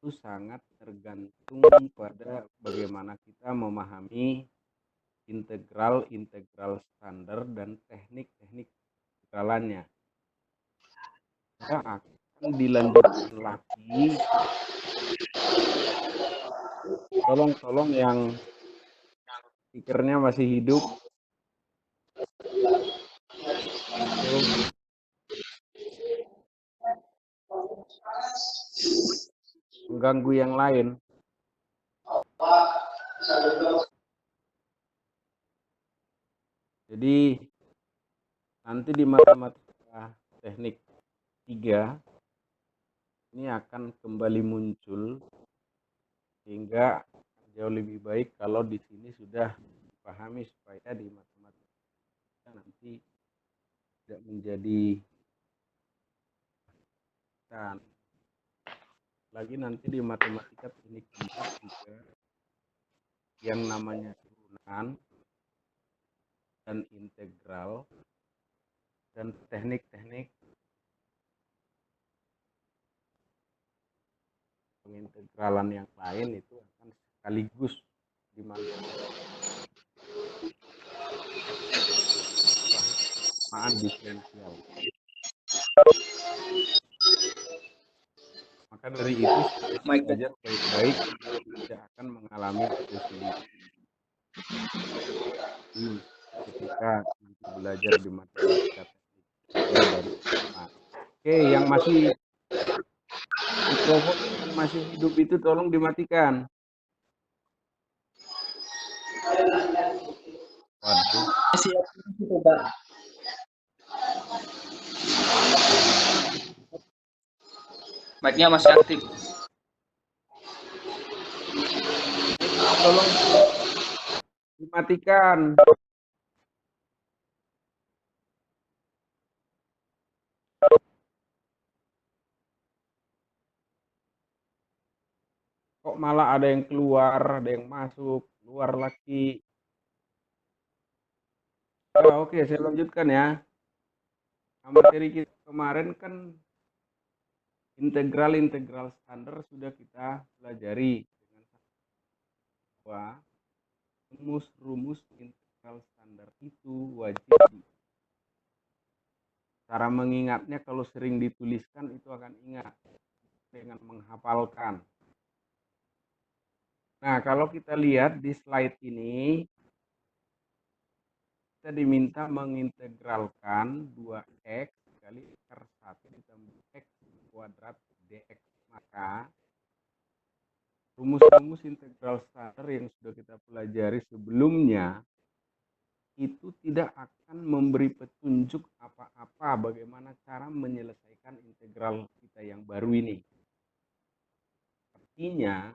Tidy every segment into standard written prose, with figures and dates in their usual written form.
itu sangat tergantung pada bagaimana kita memahami integral standar dan teknik-teknik integralannya. Kita akan dilanjutkan lagi. Tolong yang speakernya masih hidup. Mengganggu yang lain. Jadi nanti di matematika teknik 3 ini akan kembali muncul, sehingga jauh lebih baik kalau di sini sudah dipahami supaya di matematika nanti tidak menjadi kan. Lagi nanti di matematika teknik 4 juga yang namanya turunan dan integral dan teknik-teknik pengintegralan yang lain itu akan sekaligus dimanfaatkan diferensial. Maka dari itu belajar baik-baik tidak akan mengalami kesulitan ketika belajar di matematika teknik 3 dari 4. Oke, yang masih mikrofon yang masih hidup itu tolong dimatikan. Waduh. Mic-nya masih aktif. Tolong dimatikan. Kok malah ada yang keluar, ada yang masuk, keluar lagi. Oh, oke, saya lanjutkan ya. Materi kita kemarin kan integral standar sudah kita pelajari dengan bahwa rumus integral standar itu wajib. Cara mengingatnya kalau sering dituliskan itu akan ingat dengan menghafalkan. Nah, kalau kita lihat di slide ini, kita diminta mengintegralkan 2x kali akar 1 ditambah x kuadrat dx. Maka rumus-rumus integral standar yang sudah kita pelajari sebelumnya itu tidak akan memberi petunjuk apa-apa bagaimana cara menyelesaikan integral kita yang baru ini. Artinya,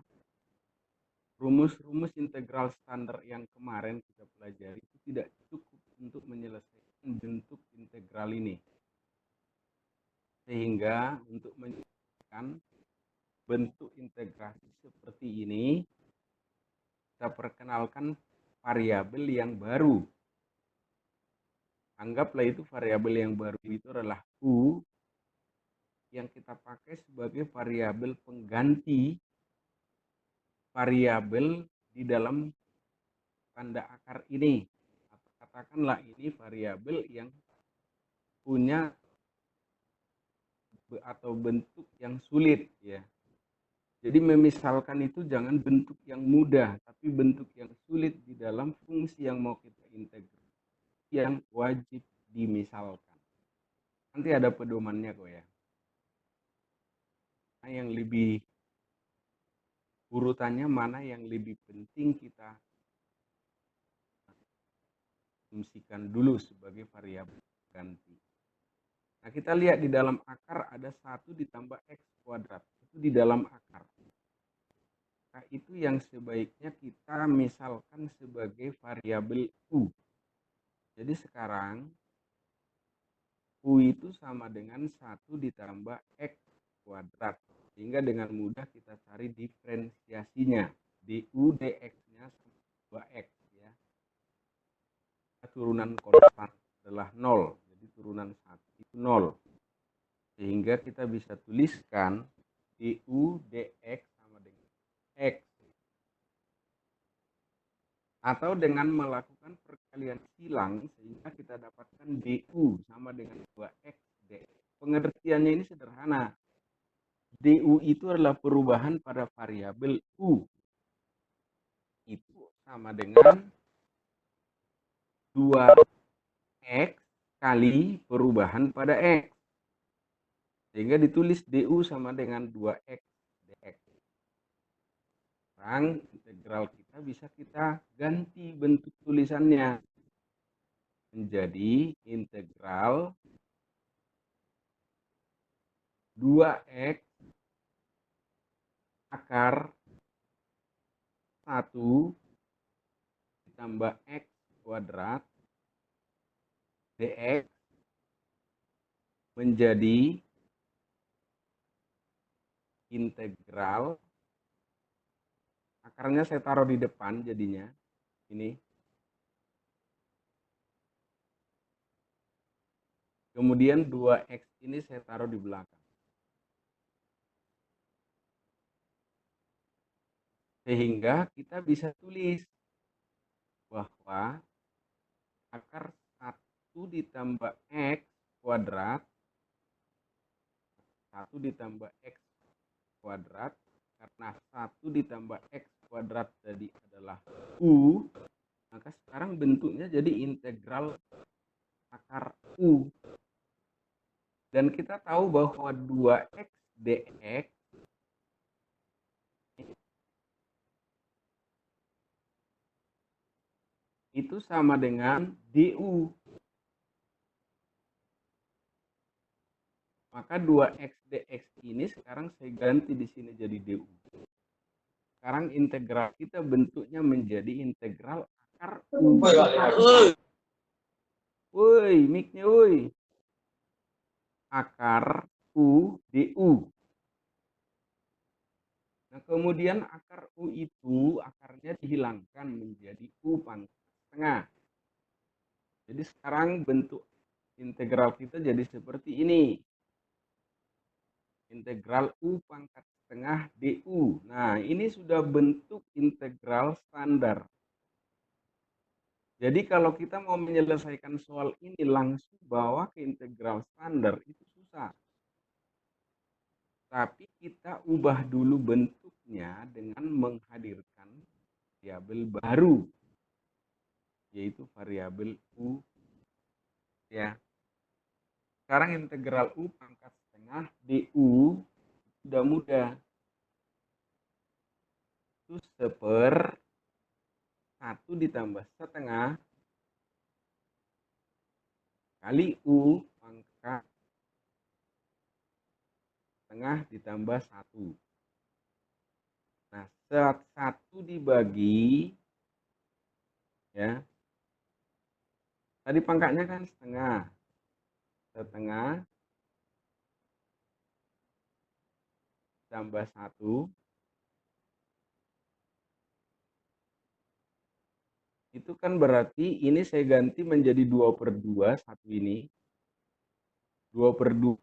rumus-rumus integral standar yang kemarin kita pelajari itu tidak cukup untuk menyelesaikan bentuk integral ini. Sehingga untuk menyelesaikan bentuk integrasi seperti ini, kita perkenalkan variabel yang baru. Anggaplah itu variabel yang baru itu adalah U yang kita pakai sebagai variabel pengganti variabel di dalam tanda akar ini. Katakanlah ini variabel yang punya atau bentuk yang sulit ya. Jadi memisalkan itu jangan bentuk yang mudah, tapi bentuk yang sulit di dalam fungsi yang mau kita integrasi yang wajib dimisalkan. Nanti ada pedomannya kok ya. Nah, yang lebih urutannya mana yang lebih penting kita fungsikan dulu sebagai variabel ganti. Nah, kita lihat di dalam akar ada 1 ditambah x kuadrat. Itu di dalam akar. Nah, itu yang sebaiknya kita misalkan sebagai variabel U. Jadi sekarang U itu sama dengan 1 ditambah x kuadrat. Sehingga dengan mudah kita cari diferensiasinya. Du dx-nya sama 2x ya. Turunan konstan adalah 0. Jadi turunan 1 itu 0. Sehingga kita bisa tuliskan du dx Atau dengan melakukan perkalian silang sehingga kita dapatkan DU sama dengan 2X dx. Pengertiannya ini sederhana. DU itu adalah perubahan pada variabel U. Itu sama dengan 2X kali perubahan pada X. Sehingga ditulis DU sama dengan 2X dx. Sekarang integral kita bisa kita ganti bentuk tulisannya menjadi integral 2X akar 1 ditambah X kuadrat dx menjadi integral, akarnya saya taruh di depan jadinya, ini. Kemudian 2X ini saya taruh di belakang. Sehingga kita bisa tulis bahwa akar 1 ditambah X kuadrat 1 ditambah X kuadrat, karena 1 ditambah X kuadrat tadi adalah U, maka sekarang bentuknya jadi integral akar U. Dan kita tahu bahwa 2X dx itu sama dengan DU. Maka 2X dx ini sekarang saya ganti di sini jadi DU. Sekarang integral kita bentuknya menjadi integral akar U. Woi, mic-nya woi. Akar U DU. Nah, kemudian akar U itu akarnya dihilangkan menjadi U pangkat setengah. Jadi sekarang bentuk integral kita jadi seperti ini. Integral U pangkat setengah DU. Nah, ini sudah bentuk integral standar. Jadi kalau kita mau menyelesaikan soal ini langsung bawa ke integral standar itu susah. Tapi kita ubah dulu bentuknya dengan menghadirkan variabel baru, yaitu variabel U. Ya. Sekarang integral U pangkat setengah DU sudah mudah. Itu 1 ditambah setengah kali U pangkat setengah ditambah 1. Nah, 1 dibagi, ya. Tadi pangkatnya kan setengah. Setengah tambah 1. Itu kan berarti ini saya ganti menjadi 2/2, 1 ini. 2/2.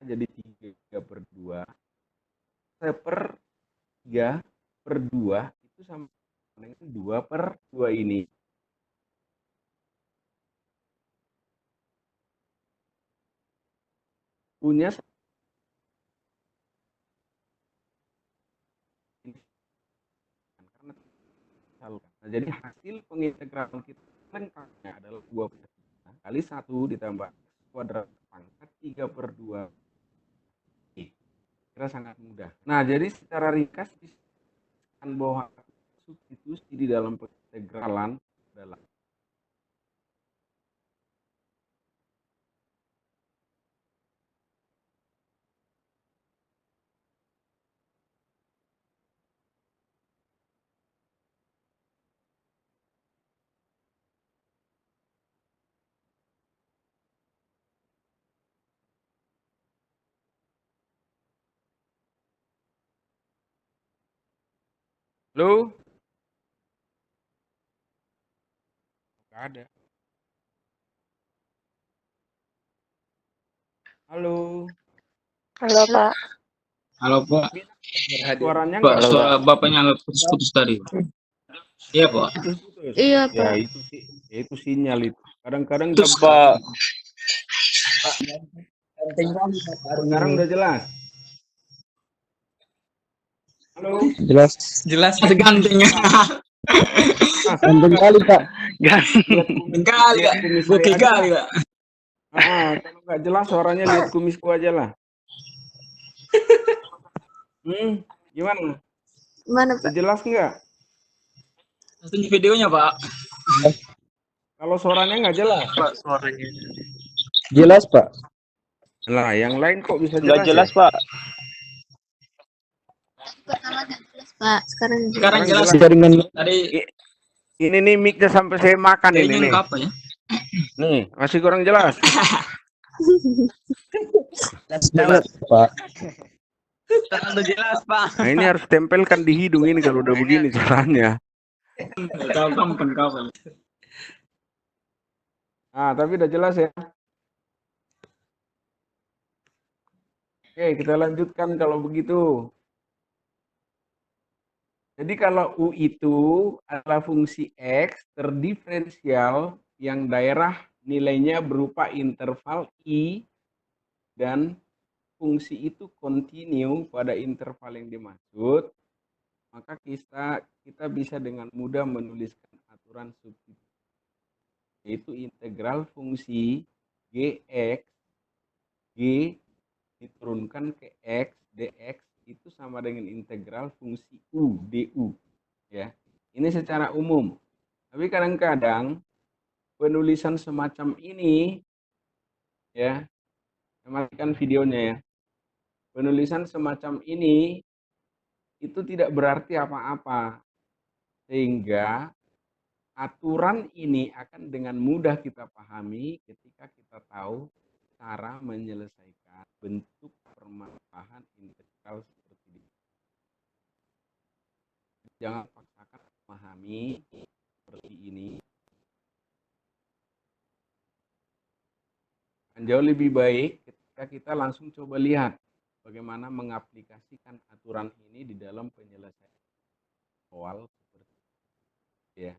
Jadi 3/2. 1/3/2 itu sama dengan 2/2 ini. Punya jadi hasil pengintegralan kita lengkapnya adalah 2/3 kali 1 ditambah X kuadrat pangkat 3/2. Kira sangat mudah. Nah, jadi secara ringkas disebutkan bahwa substitusi di dalam pengintegralan adalah Halo? Nggak ada. Halo? Halo Pak. Halo Pak. Suaranya Pak, nggak? suara Bapaknya agak putus-putus tadi. Iya Pak. Putus-putus. Iya Ya Pak. itu sinyal itu. Kadang-kadang Putus Pak. sekarang udah jelas. Halo? Jelas. Jelas gantengnya. Ganteng kali, Pak. Ganteng kali Pak. Gokil kali Pak. Kalau nggak jelas suaranya lihat kumisku aja lah. Gimana? Mana Udah Pak? jelas nggak? Tunjuk videonya Pak. Kalau suaranya nggak jelas. Pak suaranya. Jelas, Pak. Lah, yang lain kok bisa Nggak jelas? jelas, Ya? Pak. Pertama nggak jelas Pak. Sekarang jelas. Sekarang jelas. Jaringan Tadi Ini nih mic-nya sampai saya makan ini kayaknya nih. kapan ya? Nih, masih kurang jelas. jelas, Pak. Terlalu jelas Pak. Nah, ini harus tempelkan di hidung ini kalau udah begini caranya. Kapan. Tapi udah jelas ya. Oke, kita lanjutkan kalau begitu. Jadi kalau U itu adalah fungsi X terdiferensial yang daerah nilainya berupa interval I dan fungsi itu kontinu pada interval yang dimaksud, maka kita bisa dengan mudah menuliskan aturan substitusi, yaitu integral fungsi Gx G diturunkan ke X dx itu sama dengan integral fungsi U du ya. Ini secara umum. Tapi kadang-kadang penulisan semacam ini ya, matikan videonya ya. Penulisan semacam ini itu tidak berarti apa-apa. Sehingga aturan ini akan dengan mudah kita pahami ketika kita tahu cara menyelesaikan bentuk permasalahan integral seperti ini. Jangan paksakan memahami seperti ini. Dan jauh lebih baik ketika kita langsung coba lihat bagaimana mengaplikasikan aturan ini di dalam penyelesaian soal seperti ini. Ya.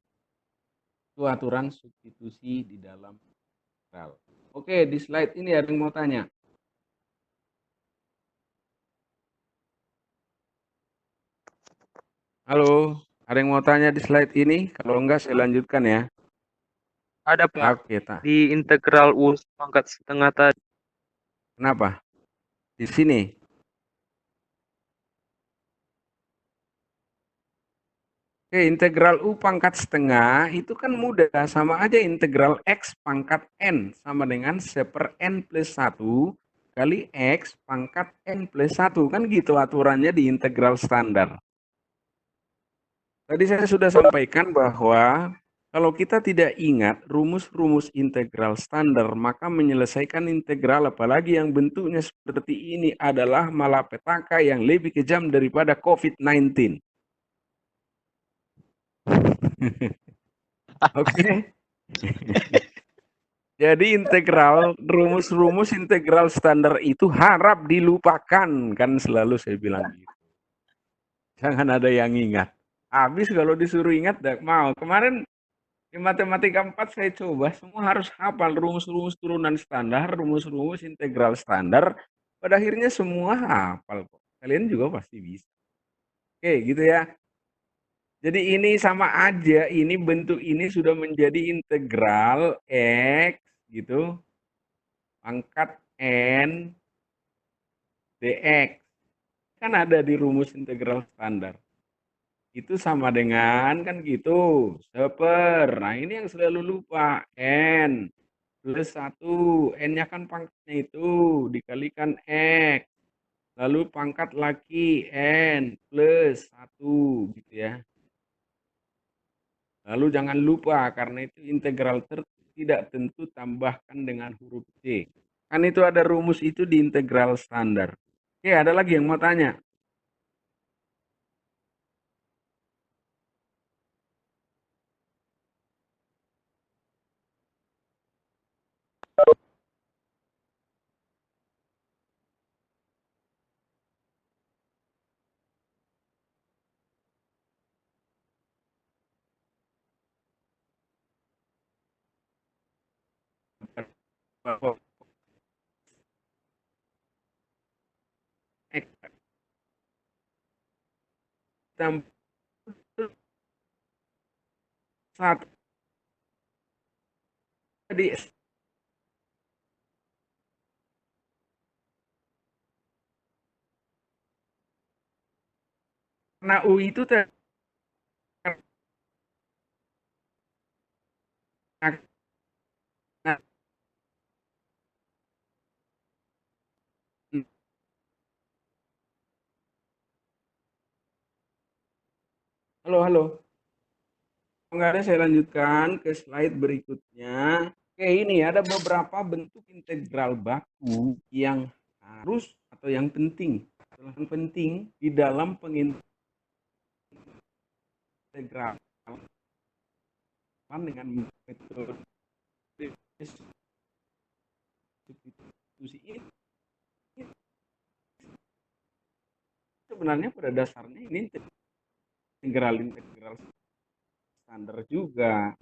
Itu aturan substitusi di dalam integral. Oke, di slide ini ada yang mau tanya. Halo, ada yang mau tanya di slide ini? Kalau enggak saya lanjutkan ya. Ada, Pak. Oke, Di integral U pangkat setengah tadi. Kenapa? Di sini. Oke, integral U pangkat setengah itu kan mudah, sama aja integral X pangkat N sama dengan 1/n+1 kali X pangkat N+1. Kan gitu aturannya di integral standar. Tadi saya sudah sampaikan bahwa kalau kita tidak ingat rumus-rumus integral standar, maka menyelesaikan integral apalagi yang bentuknya seperti ini adalah malapetaka yang lebih kejam daripada COVID-19. Oke. Jadi rumus-rumus integral standar itu harap dilupakan, kan selalu saya bilang gitu. Jangan ada yang ingat. Habis kalau disuruh ingat, tidak mau. Kemarin di matematika 4 saya coba, semua harus hafal rumus-rumus turunan standar, rumus-rumus integral standar. Pada akhirnya semua hafal kok. Kalian juga pasti bisa. Oke, gitu ya. Jadi ini sama aja, ini bentuk ini sudah menjadi integral X gitu, pangkat N dx. Kan ada di rumus integral standar. Itu sama dengan, kan gitu, seper. Nah ini yang selalu lupa, N plus 1. N-nya kan pangkatnya itu, dikalikan X. Lalu pangkat lagi N plus 1 gitu ya. Lalu jangan lupa karena itu integral tidak tentu tambahkan dengan huruf C. Kan itu ada rumus itu di integral standar. Oke, ada lagi yang mau tanya? X tambah 1 di karena U itu halo, halo. Enggak ada, saya lanjutkan ke slide berikutnya. Oke, ini ada beberapa bentuk integral baku yang harus atau yang penting. Yang penting di dalam pengintegralan dengan metode substitusi ini sebenarnya pada dasarnya ini integral standar juga.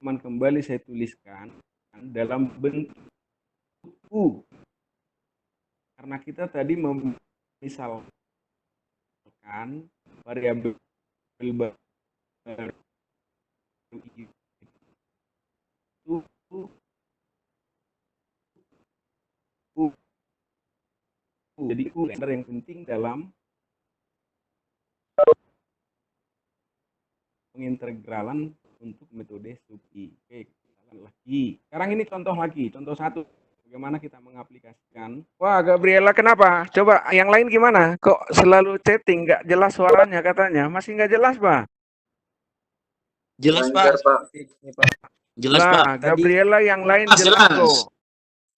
Cuman kembali saya tuliskan dalam bentuk U. Karena kita tadi memisalkan variabel baru itu U. Jadi U yang penting dalam pengintegralan untuk metode sub I. Oke, kita lagi. Sekarang ini contoh lagi, contoh 1. Bagaimana kita mengaplikasikan. Wah, Gabriela kenapa? Coba yang lain gimana? Kok selalu chatting, nggak jelas suaranya katanya? Masih nggak jelas, Pak? Jelas, Pak. Jelas, Pak. Lah, Gabriela yang lain Jelas, jelas jelas. kok.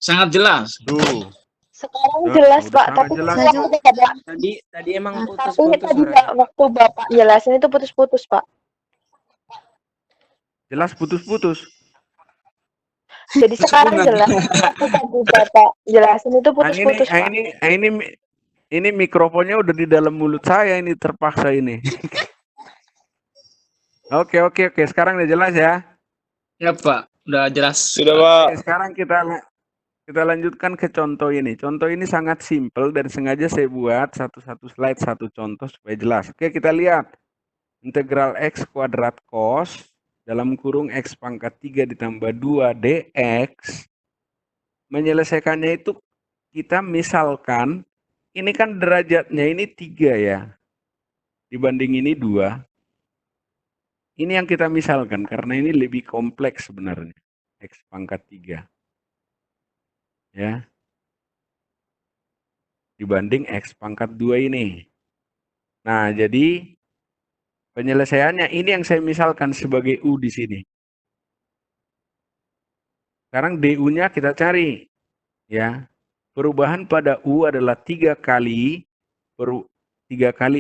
Sangat jelas. Tuh. Sekarang Nah, jelas udah Pak, sangat tapi jelas. tadi ada. Tadi emang Tapi putus-putus tadi suaranya. waktu Bapak jelasin itu putus-putus Pak. Jelas putus-putus. Jadi sekarang jelas. Waktu tadi Bapak jelasin itu putus-putus Pak. Ini mikrofonnya udah di dalam mulut saya ini terpaksa ini. Oke. Sekarang udah jelas ya? Ya, Pak. Udah jelas. Sudah, Pak. Oke, sekarang kita lanjutkan ke contoh ini. Contoh ini sangat simpel dan sengaja saya buat satu slide, satu contoh supaya jelas. Oke, kita lihat. Integral X kuadrat cos dalam kurung X pangkat 3 ditambah 2 dx. Menyelesaikannya itu kita misalkan, ini kan derajatnya ini 3 ya. Dibanding ini 2. Ini yang kita misalkan, karena ini lebih kompleks sebenarnya. X pangkat 3. Ya. Dibanding X pangkat 2 ini. Nah, jadi penyelesaiannya ini yang saya misalkan sebagai U di sini. Sekarang DU-nya kita cari. Ya. Perubahan pada U adalah 3 kali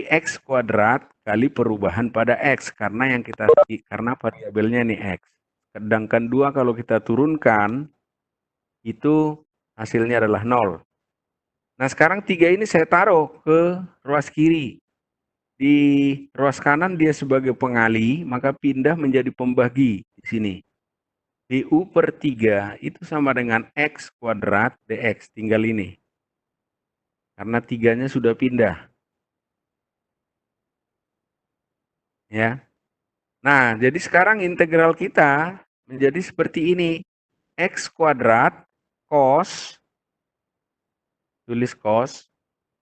X kuadrat kali perubahan pada X. Karena variabelnya nih X. Sedangkan 2 kalau kita turunkan, itu hasilnya adalah 0. Nah sekarang 3 ini saya taruh ke ruas kiri. Di ruas kanan dia sebagai pengali, maka pindah menjadi pembagi di sini. DU per 3 itu sama dengan X kuadrat dx, tinggal ini. Karena 3-nya sudah pindah. Ya. Nah, jadi sekarang integral kita menjadi seperti ini. X kuadrat cos, tulis cos,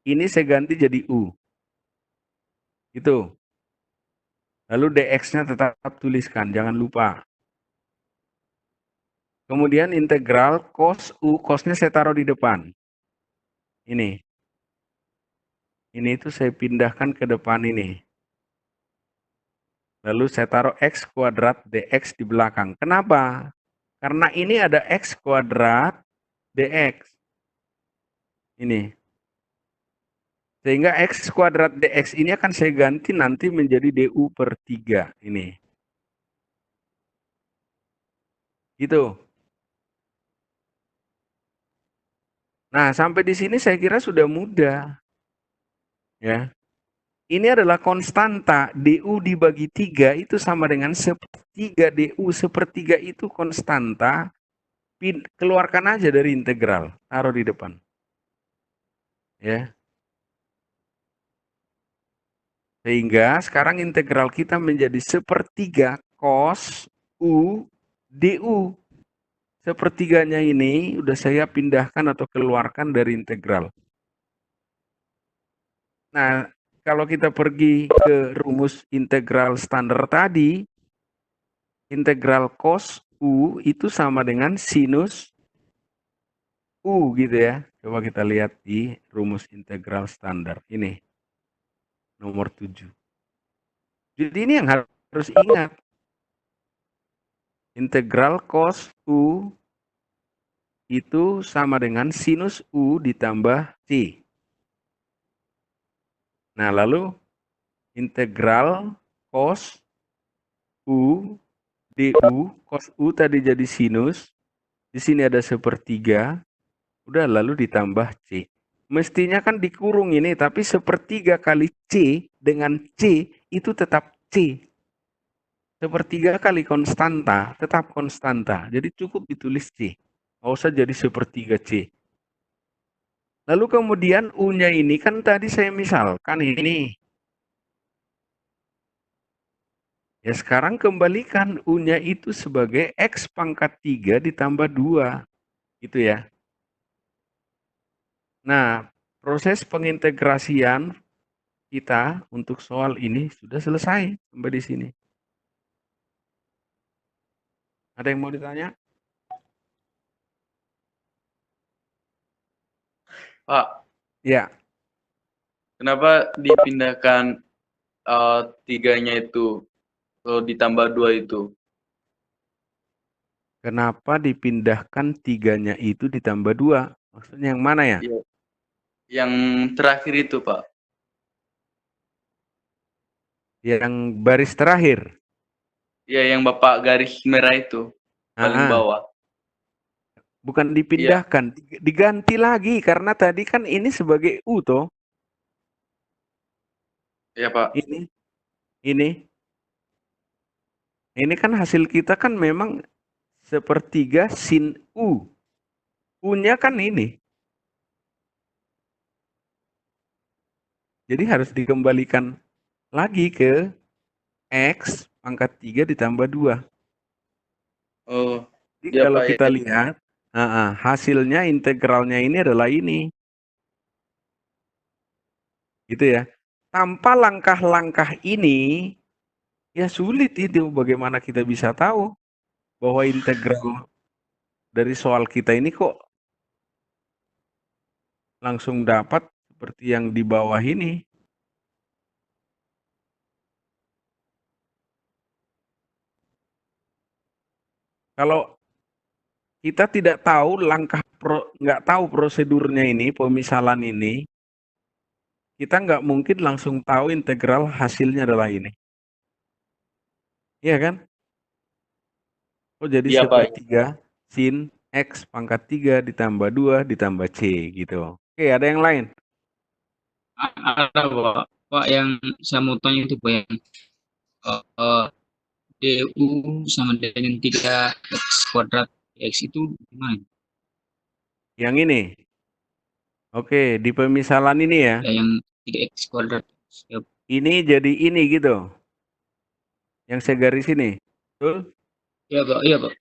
ini saya ganti jadi U. Gitu. Lalu dx-nya tetap tuliskan, jangan lupa. Kemudian integral cos U, cosnya saya taruh di depan. Ini. Ini itu saya pindahkan ke depan ini. Lalu saya taruh x kuadrat dx di belakang. Kenapa? Karena ini ada x kuadrat dx. Ini. Sehingga x kuadrat dx ini akan saya ganti nanti menjadi du per 3. Ini. Gitu. Nah, sampai di sini saya kira sudah mudah. Ya. Ini adalah konstanta, du dibagi 3 itu sama dengan sepertiga du. Sepertiga itu konstanta, keluarkan aja dari integral, taruh di depan. Ya. Sehingga sekarang integral kita menjadi sepertiga cos u du. Sepertiganya ini udah saya pindahkan atau keluarkan dari integral. Nah, kalau kita pergi ke rumus integral standar tadi, integral cos U itu sama dengan sinus U gitu ya. Coba kita lihat di rumus integral standar. Ini, nomor 7. Jadi ini yang harus ingat. Integral cos U itu sama dengan sinus U ditambah C. Nah, lalu integral cos U du, cos U tadi jadi sinus, di sini ada sepertiga, udah lalu ditambah C. Mestinya kan dikurung ini, tapi sepertiga kali C dengan C itu tetap C. Sepertiga kali konstanta, tetap konstanta. Jadi cukup ditulis C. Nggak usah jadi sepertiga C. Lalu kemudian U-nya ini kan tadi saya misalkan ini. Ya sekarang kembalikan U-nya itu sebagai X pangkat 3 ditambah 2. Gitu ya. Nah, proses pengintegrasian kita untuk soal ini sudah selesai sampai di sini. Ada yang mau ditanya? Pak, Ya. kenapa dipindahkan tiganya itu ditambah 2 itu? Kenapa dipindahkan tiganya itu ditambah 2? Maksudnya yang mana ya? Ya, yang terakhir itu, Pak. Yang baris terakhir. Ya, yang Bapak garis merah itu, paling bawah. Bukan Iya, dipindahkan, diganti lagi karena tadi kan ini sebagai U toh. ya Pak. Ini kan hasil kita kan memang sepertiga sin U. U-nya kan ini. Jadi harus dikembalikan lagi ke X pangkat 3 ditambah 2. Oh, Jadi ya kalau Pak. kita Ya. lihat, hasilnya integralnya ini adalah ini. Gitu ya. Tanpa langkah-langkah ini, ya sulit itu bagaimana kita bisa tahu bahwa integral dari soal kita ini kok langsung dapat seperti yang di bawah ini. Kalau kita tidak tahu nggak tahu prosedurnya ini, pemisalan ini, kita nggak mungkin langsung tahu integral hasilnya adalah ini. Iya kan? Oh jadi Iya Pak. sepertiga sin X pangkat 3 ditambah 2 ditambah C gitu. Oke, ada yang lain? Ada Pak. Pak yang saya mau tanya itu Pak yang eh, du sama dengan 3x kuadrat x itu gimana? Yang ini. Oke, di pemisalan ini ya. Ya yang 3x kuadrat. Ya, Ini jadi ini gitu. Yang saya garis ini. Betul? Iya, Pak. Iya, Pak.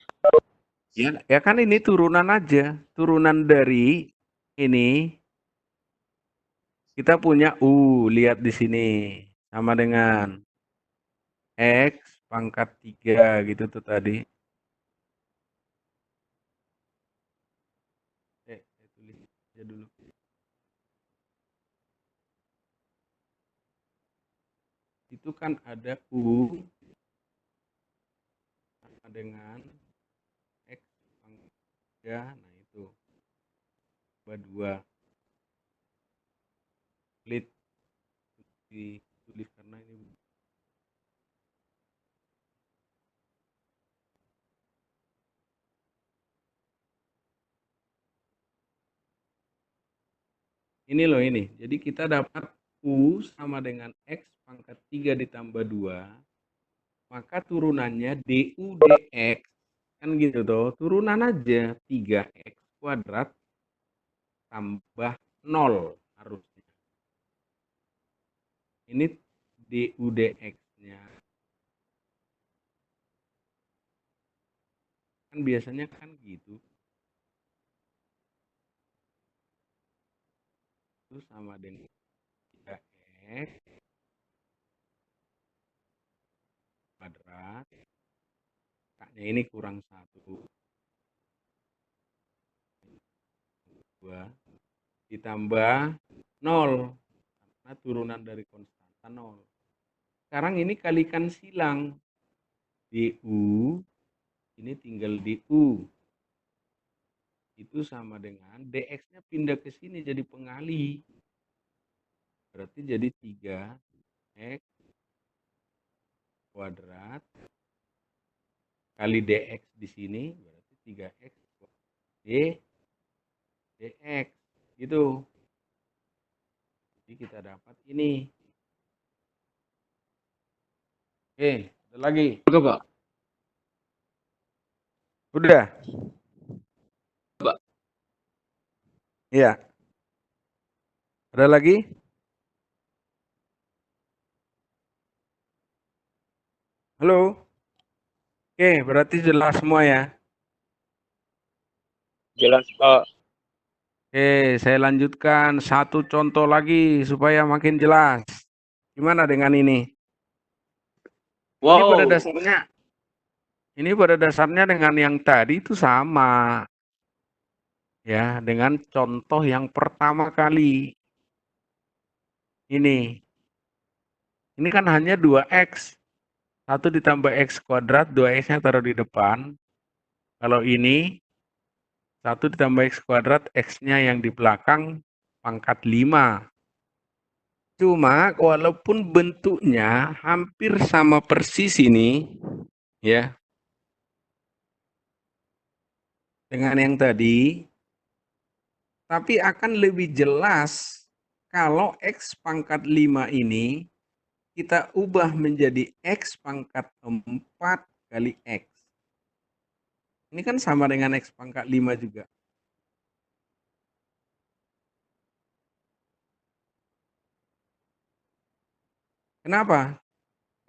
Ya, ya kan ini turunan aja. Turunan dari ini kita punya U, lihat di sini. Sama dengan X pangkat 3 gitu tuh tadi. Saya tulis aja dulu. Itu kan ada U sama dengan X pangkat 3. Nah itu. Tambah 2. Split. Ditulis karena ini. Ini loh ini. Jadi kita dapat U sama dengan X pangkat 3 ditambah 2. Maka turunannya DU DX. Kan gitu toh. Turunan aja. 3X kuadrat tambah 0 harusnya. Ini DU DX-nya. Kan biasanya kan gitu. Itu sama dengan 3X kuadrat. Kaknya ini kurang 1. 2 ditambah 0. Karena turunan dari konstanta 0. Sekarang ini kalikan silang. DU ini tinggal DU. Itu sama dengan DX-nya pindah ke sini jadi pengali. Berarti jadi 3X kuadrat kali DX di sini berarti 3X DX gitu. Jadi kita dapat ini. Oke, ada lagi. Oke, Pak. Udah. Pak. Iya. Ada lagi? Halo? Oke, berarti jelas semua ya. Jelas, Pak. Oke, saya lanjutkan satu contoh lagi supaya makin jelas. Gimana dengan ini? Ini pada Wow. dasarnya dengan yang tadi itu sama. Ya, dengan contoh yang pertama kali. Ini. Ini kan hanya 2X. 1 ditambah X kuadrat, 2X-nya taruh di depan. Kalau ini 1 ditambah X kuadrat, X-nya yang di belakang pangkat 5. Cuma walaupun bentuknya hampir sama persis ini, ya, dengan yang tadi, tapi akan lebih jelas kalau X pangkat 5 ini kita ubah menjadi X pangkat 4 kali X. Ini kan sama dengan X pangkat 5 juga. Kenapa?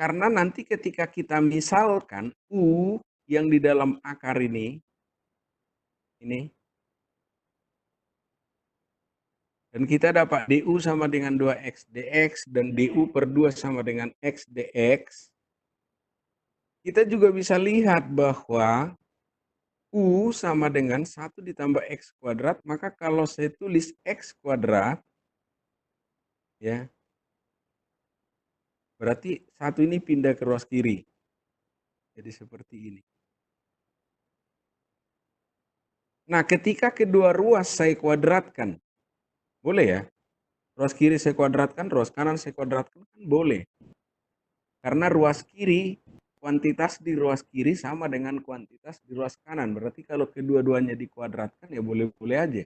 Karena nanti ketika kita misalkan U yang di dalam akar ini, dan kita dapat DU sama dengan 2X DX dan DU per 2 sama dengan X DX, kita juga bisa lihat bahwa U sama dengan 1 ditambah X kuadrat, maka kalau saya tulis X kuadrat, ya, berarti 1 ini pindah ke ruas kiri. Jadi seperti ini. Nah, ketika kedua ruas saya kuadratkan, boleh ya? Ruas kiri saya kuadratkan, ruas kanan saya kuadratkan, kan boleh. Karena ruas kiri, kuantitas di ruas kiri sama dengan kuantitas di ruas kanan. Berarti kalau kedua-duanya dikuadratkan ya boleh-boleh aja.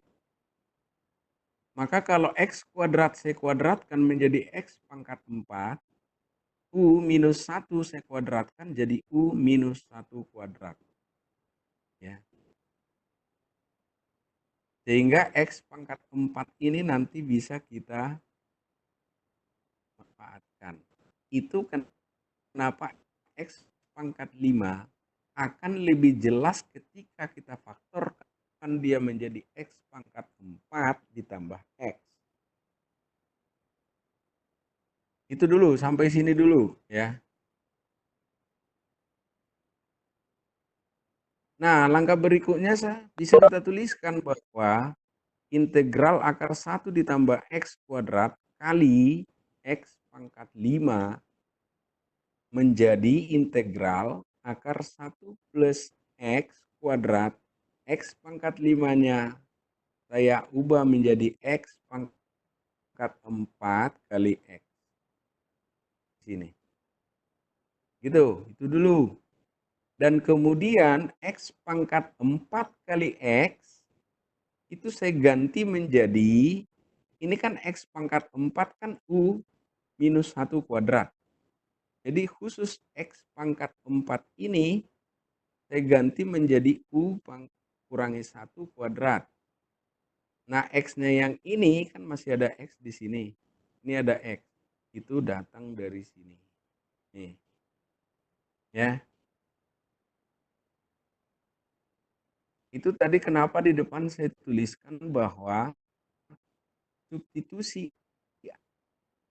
Maka kalau X kuadrat saya kuadratkan menjadi X pangkat 4, U minus 1 saya kuadratkan jadi U minus 1 kuadrat. Ya. Sehingga X pangkat 4 ini nanti bisa kita manfaatkan. Itu kenapa X pangkat 5 akan lebih jelas ketika kita faktorkan dia menjadi X pangkat 4 ditambah X. Itu dulu, sampai sini dulu ya. Nah, langkah berikutnya bisa kita tuliskan bahwa integral akar 1 ditambah X kuadrat kali X pangkat 5 menjadi integral akar 1 plus X kuadrat. X pangkat 5-nya saya ubah menjadi X pangkat 4 kali X. Sini. Gitu, itu dulu. Dan kemudian X pangkat 4 kali X itu saya ganti menjadi, ini kan X pangkat 4 kan U minus 1 kuadrat. Jadi khusus X pangkat 4 ini saya ganti menjadi U kurangi 1 kuadrat. Nah, X-nya yang ini kan masih ada X di sini. Ini ada X. Itu datang dari sini. Nih. Ya. Itu tadi kenapa di depan saya tuliskan bahwa substitusi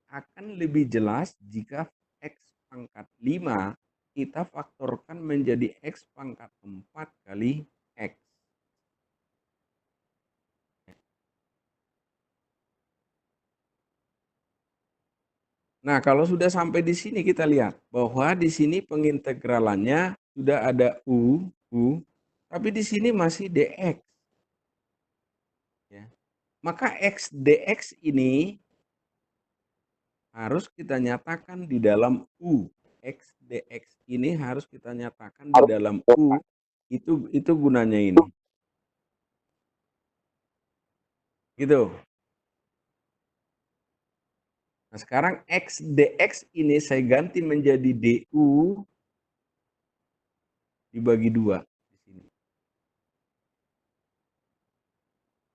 akan lebih jelas jika X pangkat 5 kita faktorkan menjadi X pangkat 4 kali X. Nah, kalau sudah sampai di sini kita lihat bahwa di sini pengintegralannya sudah ada U, tapi di sini masih dx. Ya. Maka x dx ini harus kita nyatakan di dalam U. X dx ini harus kita nyatakan di dalam U. Itu gunanya ini. Gitu. Nah, sekarang X dx ini saya ganti menjadi du dibagi 2 di sini.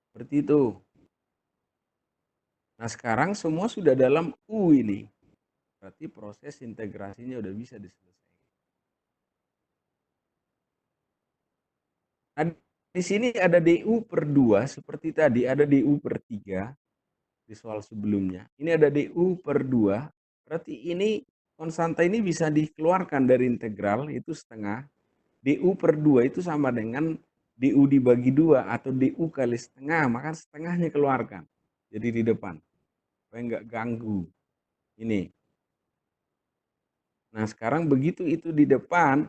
Seperti itu. Nah, sekarang semua sudah dalam U ini. Berarti proses integrasinya udah bisa diselesaikan. Nah, di sini ada du per 2 seperti tadi ada du per 3 di soal sebelumnya. Ini ada du per 2. Berarti ini konstanta ini bisa dikeluarkan dari integral itu setengah. Du per 2 itu sama dengan du dibagi 2 atau du kali setengah, maka setengahnya keluarkan. Jadi di depan. Supaya nggak ganggu. Ini. Nah, sekarang begitu itu di depan,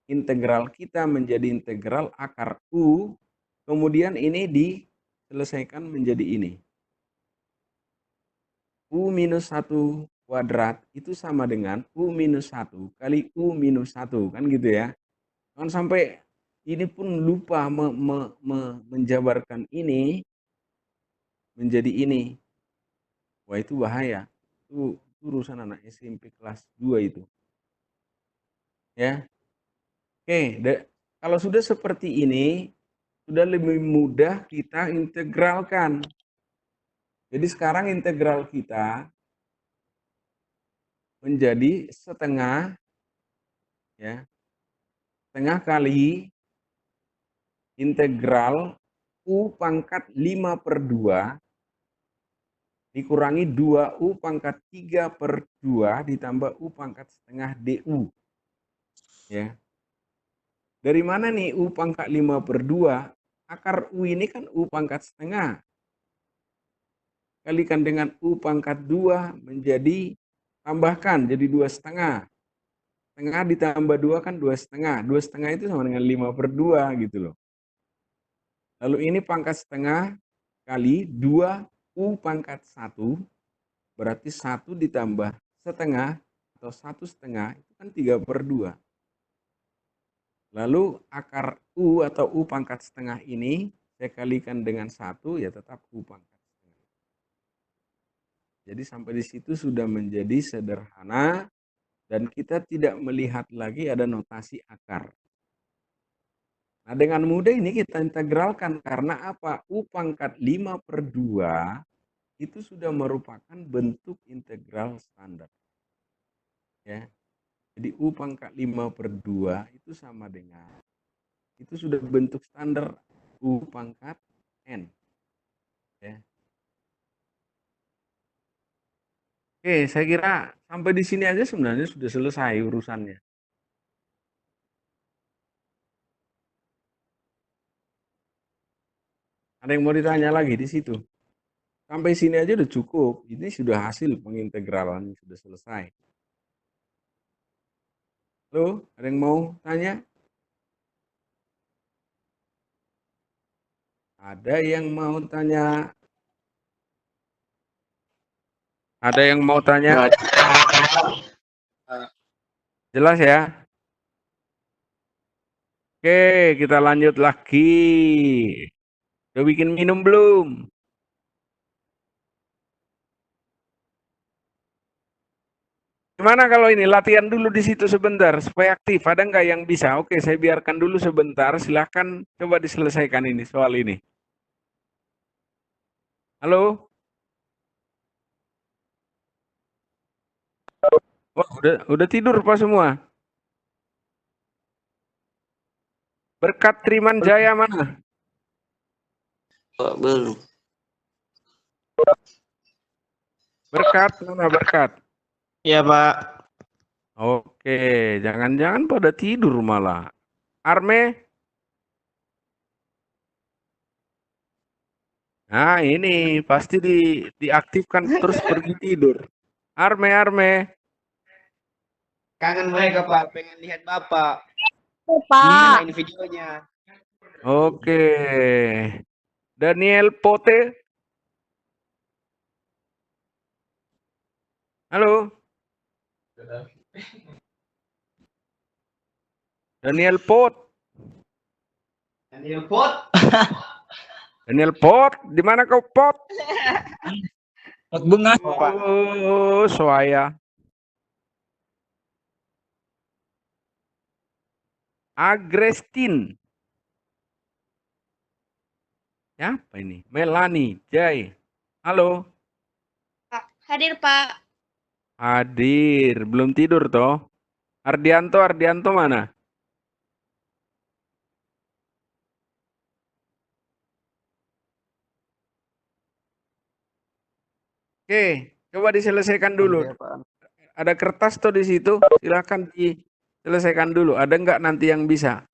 integral kita menjadi integral akar U, kemudian ini diselesaikan menjadi ini. U minus 1 kuadrat itu sama dengan U minus 1 kali U minus 1, kan gitu ya. Jangan sampai ini pun lupa menjabarkan ini menjadi ini. Wah, itu bahaya. Itu urusan anak SMP kelas 2 itu. Ya. Oke, kalau sudah seperti ini, sudah lebih mudah kita integralkan. Jadi sekarang integral kita menjadi setengah, ya, setengah kali integral U pangkat 5 per 2 dikurangi 2U pangkat 3 per 2 ditambah U pangkat setengah DU. Ya. Dari mana nih U pangkat 5 per 2? Akar U ini kan U pangkat setengah. Kalikan dengan U pangkat 2 menjadi, tambahkan jadi 2,5. Setengah ditambah 2 kan 2,5. 2,5 itu sama dengan 5 per 2 gitu loh. Lalu ini pangkat setengah kali 2 U pangkat 1. Berarti 1 ditambah setengah atau 1,5 itu kan 3 per 2. Lalu akar U atau U pangkat setengah ini saya kalikan dengan 1 ya tetap U pangkat setengah. Jadi sampai di situ sudah menjadi sederhana dan kita tidak melihat lagi ada notasi akar. Nah, dengan mudah ini kita integralkan karena apa? U pangkat 5 per 2 itu sudah merupakan bentuk integral standar. Ya. Jadi U pangkat 5/2 itu sama dengan, itu sudah bentuk standar U pangkat N. Ya. Oke, saya kira sampai di sini aja sebenarnya sudah selesai urusannya. Ada yang mau ditanya lagi di situ? Sampai sini aja udah cukup. Ini sudah hasil pengintegralan, sudah selesai. Halo, ada yang mau tanya? Ada yang mau tanya? Ada yang mau tanya? Jelas ya? Oke, kita lanjut lagi. Udah bikin minum belum? Gimana kalau ini latihan dulu di situ sebentar supaya aktif? Ada nggak yang bisa? Oke, saya biarkan dulu sebentar. Silahkan coba diselesaikan ini soal ini. Halo? Wah, udah tidur Pak semua? Berkat Trimanjaya mana? Belum. Berkat mana berkat? Iya, Pak. Oke, jangan-jangan pada tidur malah. Arme? Nah, ini pasti diaktifkan terus pergi tidur. Arme. Kangen mereka, Pak. Pengen lihat Bapak. Pak. Main videonya. Oke. Daniel Pote? Halo? Daniel Pot? Daniel Pot. Daniel Pot? Di mana kau Pot? Pot bunga. Oh, Soaya. Agrestin. Siapa ini? Melani, Jai. Halo? Hadir, Pak. Hadir. Belum tidur toh? Ardianto mana? Oke, coba diselesaikan dulu. Ada kertas tuh di situ. Silakan diselesaikan dulu. Ada nggak nanti yang bisa?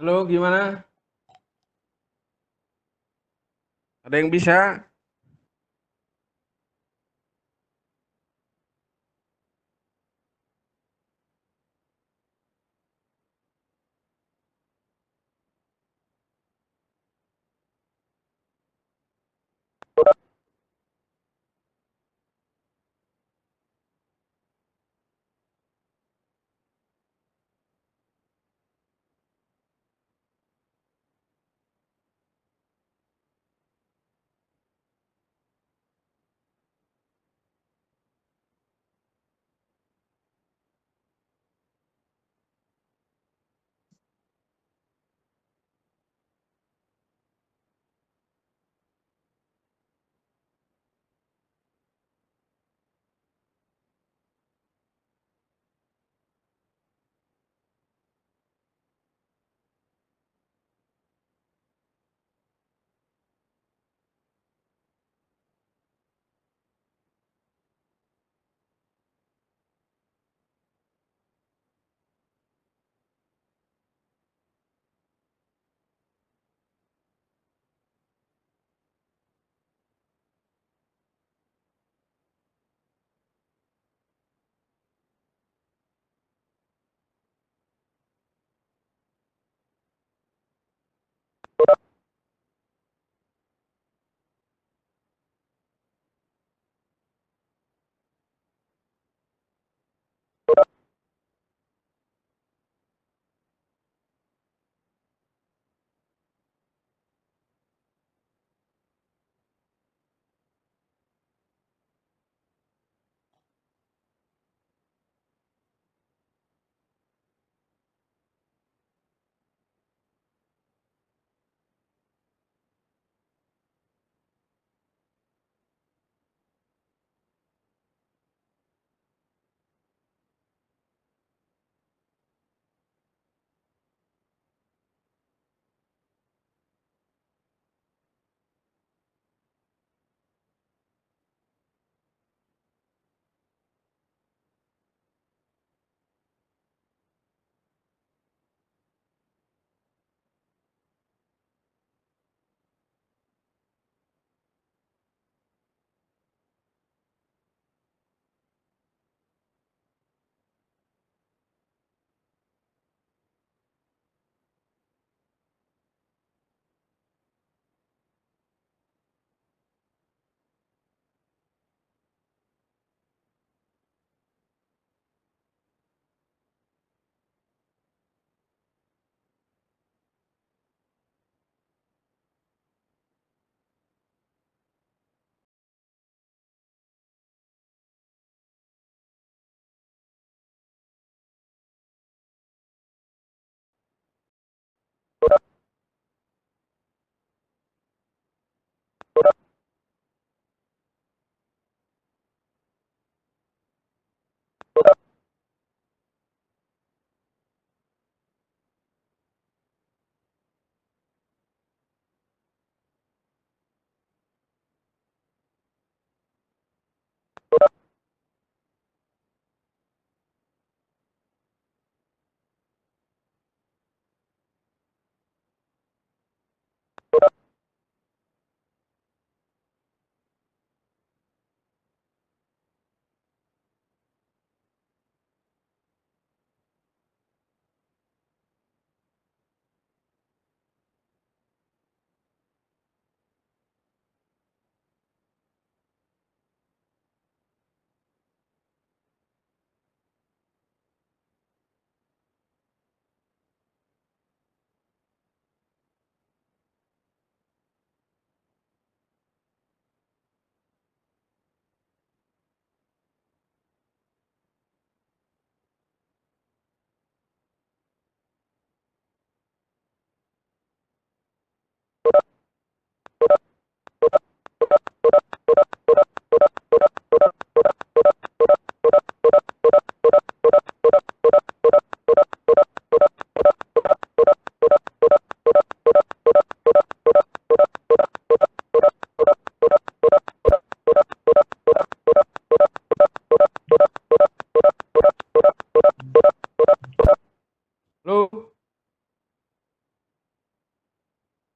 Halo, gimana? Ada yang bisa?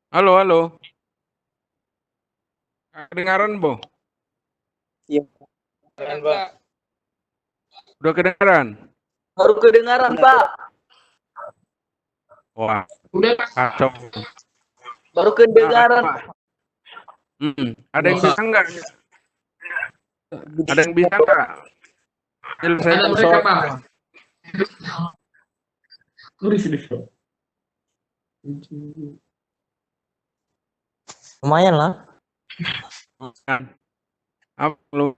Halo, halo. Kedengaran, Bo? Iya. Udah kedengaran? Baru kedengaran, Pak. Wah, Udah, Pak. kacau. Baru kedengaran. Ada yang bisa nggak? Ada yang bisa nggak nyelesaikan soal? Lumayan lah. Apa lu